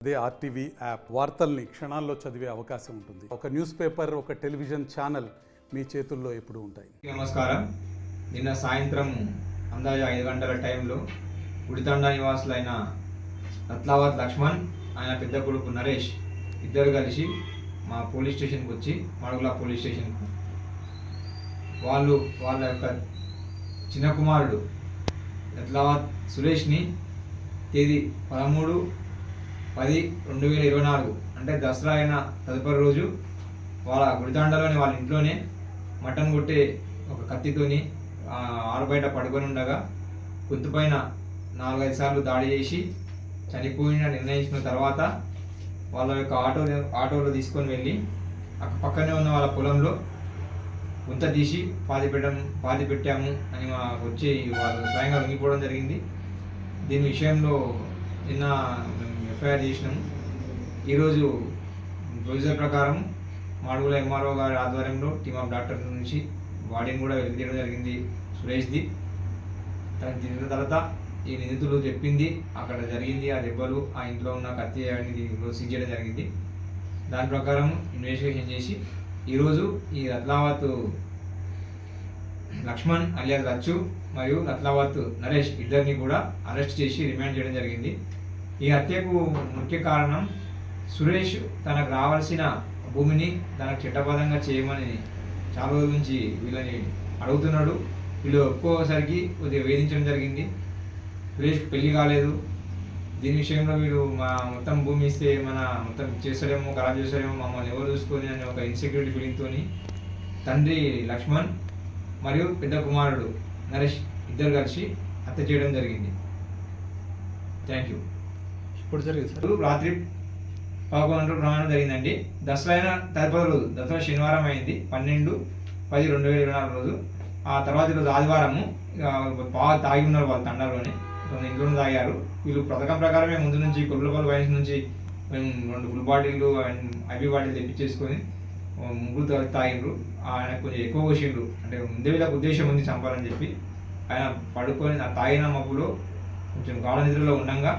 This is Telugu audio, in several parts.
అదే ఆర్టీవీ యాప్ వార్తల్ని క్షణాల్లో చదివే అవకాశం ఉంటుంది. ఒక న్యూస్ పేపర్, ఒక టెలివిజన్ ఛానల్ మీ చేతుల్లో ఎప్పుడూ ఉంటాయి. నమస్కారం. నిన్న సాయంత్రం అందాజ 5 గంటల టైంలో ఉడితండా నివాసులైన రత్లావత్ లక్ష్మణ్, ఆయన పెద్ద కొడుకు నరేష్ ఇద్దరు కలిసి మా పోలీస్ స్టేషన్కి వచ్చి, మడుగుల పోలీస్ స్టేషన్కు వాళ్ళ యొక్క చిన్న కుమారుడు రత్లావత్ సురేష్ని తేదీ 13/10/2024 అంటే దసరా అయిన తదుపరి రోజు వాళ్ళ గుడితాండలోని వాళ్ళ ఇంట్లోనే మటన్ కొట్టే ఒక కత్తితోని ఆరుబయట పడుకొని ఉండగా గొంతుపైన 4-5 సార్లు దాడి చేసి చనిపోయిన నిర్ణయించిన తర్వాత వాళ్ళ యొక్క ఆటోలో తీసుకొని వెళ్ళి పక్కనే ఉన్న వాళ్ళ పొలంలో గుంత తీసి పాతి పెట్టాము అని వచ్చి వాళ్ళు స్వయంగా లొంగిపోవడం జరిగింది. దీని విషయంలో నిన్న ఎఫ్ఐఆర్ చేసినాము. ఈరోజు ప్రొసీజర్ ప్రకారం మాడుగుల ఎంఆర్ఓ గారి ఆధ్వర్యంలో టీమ్ ఆఫ్ డాక్టర్ నుంచి బాడీని కూడా వెలికితీయడం జరిగింది సురేష్ది. దీని తర్వాత ఈ నిందితులు చెప్పింది అక్కడ జరిగింది, ఆ దెబ్బలు, ఆ ఇంట్లో ఉన్న కత్తి అనేది సీజ్ చేయడం జరిగింది. దాని ప్రకారం ఇన్వెస్టిగేషన్ చేసి ఈరోజు ఈ రత్లావత్ లక్ష్మణ్ అలియాస్ రచ్చు మరియు రత్లావత్ నరేష్ ఇద్దరిని కూడా అరెస్ట్ చేసి రిమాండ్ చేయడం జరిగింది. ఈ హత్యకు ముఖ్య కారణం సురేష్ తనకు రావాల్సిన భూమిని తనకు చట్టబద్ధంగా చేయమని చాలా రోజుల నుంచి వీళ్ళని అడుగుతున్నాడు. వీళ్ళు ఒక్కోసారికి కొద్దిగా వేధించడం జరిగింది. సురేష్కి పెళ్లి కాలేదు. దీని విషయంలో వీళ్ళు మా మొత్తం భూమి ఇస్తే మొత్తం చేస్తాడేమో, ఖరాబ్ చేస్తాడేమో, మమ్మల్ని ఎవరు చూసుకొని అని ఒక ఇన్సెక్యూరిటీ ఫీలింగ్తో తండ్రి లక్ష్మణ్ మరియు పెద్ద కుమారుడు నరేష్ ఇద్దరు కలిసి హత్య చేయడం జరిగింది. Thank you. ఇప్పుడు జరిగింది సార్. రాత్రి 11 ప్రమాణం జరిగిందండి. దసరా అయిన తదుపరి రోజు, దసరా శనివారం అయింది 12/10/2024 రోజు. ఆ తర్వాత ఈరోజు ఆదివారము బాగా తాగి ఉన్నారు వాళ్ళు తండాలోనే, ఇంట్లోనే తాగారు. వీళ్ళు పథకం ప్రకారమే ముందు నుంచి కొల్లుపల్లి వయసు నుంచి మేము 2 ఫుల్ బాటిల్లు అండ్ ఐబీ బాటిల్ తెప్పించేసుకొని ముగ్గురు తాగిండ్రు. ఆయన కొంచెం ఎక్కువ పోసిండ్రు, అంటే ముందే వీళ్ళకి ఉద్దేశం ఉంది చంపాలని చెప్పి. ఆయన పడుకొని తాగిన మబ్బులో కొంచెం గాఢ నిద్రలో ఉండగా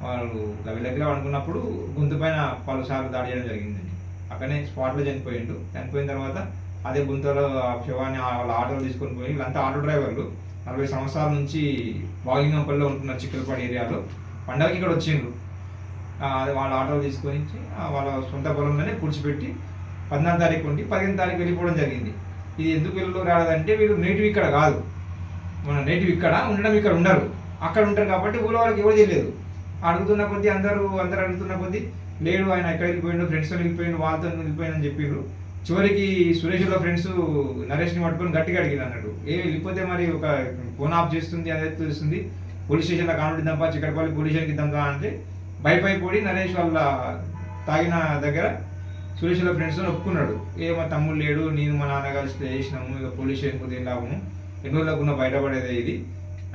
వాళ్ళు లవిలగిలా అనుకున్నప్పుడు గొంతు పైన పలుసార్లు దాడి చేయడం జరిగిందండి. అక్కడనే స్పాట్లో చనిపోయిండు. చనిపోయిన తర్వాత అదే గుంతలో శవాన్ని వాళ్ళ ఆటోలో తీసుకొని పోయి, వీళ్ళంతా ఆటో డ్రైవర్లు 40 సంవత్సరాల నుంచి బాలింగంపల్లిలో ఉంటున్నారు, చిక్కలపాడు ఏరియాలో. పండగకి ఇక్కడ వచ్చిండ్రు. వాళ్ళ ఆటోలు తీసుకొని వాళ్ళ సొంత పొలంలోనే కూర్చిపెట్టి 14వ తారీఖు ఉండి 15వ తారీఖు వెళ్ళిపోవడం జరిగింది. ఇది ఎందుకు వెళ్ళలో రాలేదంటే వీళ్ళు నేటివ్ ఇక్కడ కాదు, మన నేటివ్ ఇక్కడ ఉండడం, ఇక్కడ ఉండరు, అక్కడ ఉంటారు కాబట్టి ఊళ్ళో వాళ్ళకి ఎవరు తెలియదు. అడుగుతున్న కొద్దీ అందరూ అడుగుతున్న కొద్దీ లేడు, ఆయన ఎక్కడ వెళ్ళిపోయిండు, ఫ్రెండ్స్తో వెళ్ళిపోయిండు, వాళ్ళతో వెళ్ళిపోయిందని చెప్పారు. చివరికి సురేష్లో ఫ్రెండ్స్ నరేష్ని పట్టుకొని గట్టిగా అడిగింది అన్నట్టు. వెళ్ళిపోతే మరి ఒక ఫోన్ ఆఫ్ చేస్తుంది అనేది తెలుస్తుంది, పోలీస్ స్టేషన్లో కానుండి తప్ప చిక్కడపల్లి పోలీస్ స్టేషన్కి ఇద్దాం అంటే భయపడి నరేష్ వాళ్ళ తాగిన దగ్గర సురేష్లో ఫ్రెండ్స్తో ఒప్పుకున్నాడు. మా తమ్ముడు లేడు, నేను మా నాన్న కలిసి చేసినాము, ఇక పోలీస్ స్టేషన్కి కొద్దిగా లాభము, ఎన్ని రోజులకున్న బయటపడేదే ఇది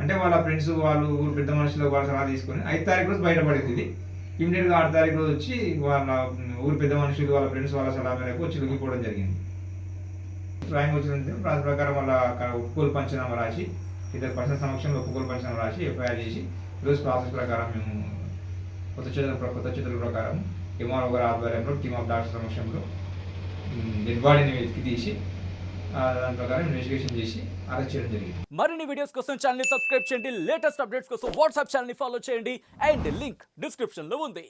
అంటే వాళ్ళ ఫ్రెండ్స్ వాళ్ళు ఊరు పెద్ద మనుషులు వాళ్ళ సలహా తీసుకొని 5వ తారీఖు రోజు బయటపడేది. ఇది ఇమీడియట్గా 6వ తారీఖు రోజు వచ్చి వాళ్ళ ఊరు పెద్ద మనుషులు వాళ్ళ ఫ్రెండ్స్ వాళ్ళ సలహా మేరకు వచ్చి లొంగిపోవడం జరిగింది. డ్రాయింగ్ వచ్చినందుకు రాజు ప్రకారం వాళ్ళ ఒప్పుకోలు పంచనామా రాసి, ఇద్దరు పర్సనల్ సమక్షంలో ఒప్పుకోలు పంచనామా రాసి ఎఫ్ఐఆర్ చేసి ఈరోజు ప్రాసెస్ ప్రకారం మేము కొత్త చేతుల ప్రకారం ఎంఆర్ఓ గారి ఆధ్వర్యంలో టీమ్ ఆఫ్ డాక్టర్ సమక్షంలో డెడ్ బాడీని వెతికి తీసి దాని ప్రకారం ఇన్వెస్టిగేషన్ చేసి అరెస్ట్ చేయడం జరిగింది. మరిన్ని వీడియోస్ కోసం ఛానల్ ని సబ్స్క్రైబ్ చేయండి, లేటెస్ట్ అప్డేట్స్ కోసం వాట్సాప్ ఛానల్ ని ఫాలో చేయండి అండ్ లింక్ డిస్క్రిప్షన్ లో ఉంది.